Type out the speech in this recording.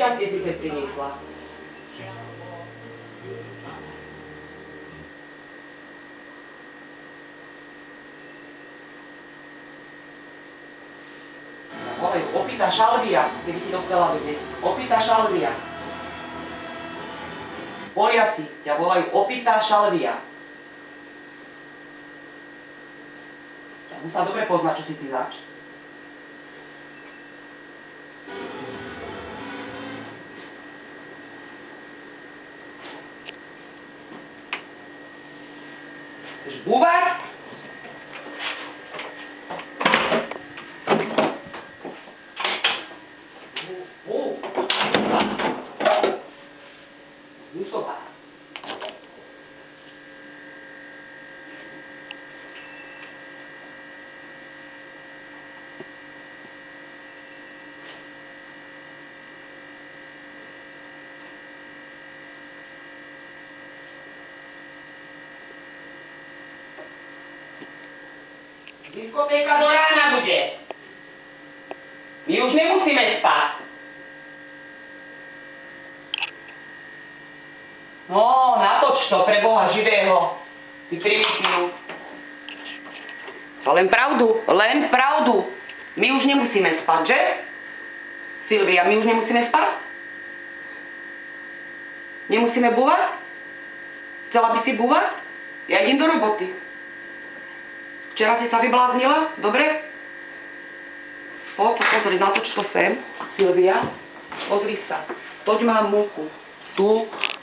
nešťastie si keď priniesla. Volajú, opýta šalvia, keby si to chcela vedieť. Opýta šalvia. Poliaci ťa volajú, opýta šalvia. Ja musela dobre poznať, čo si ty zač. Chceš búvať? Musová. Diskotéka do rána bude. My už nemusíme spať. No, natoč to pre Boha živého. Ty primitív. To len pravdu, len pravdu. My už nemusíme spať, že? Silvia, my už nemusíme spať? Nemusíme búvať? Chcela by si búvať? Ja idem do roboty. Včera si sa vybláznila? Dobre? Pozri, natoč to sem. Silvia, pozri sa. Toť mám múku. Tu.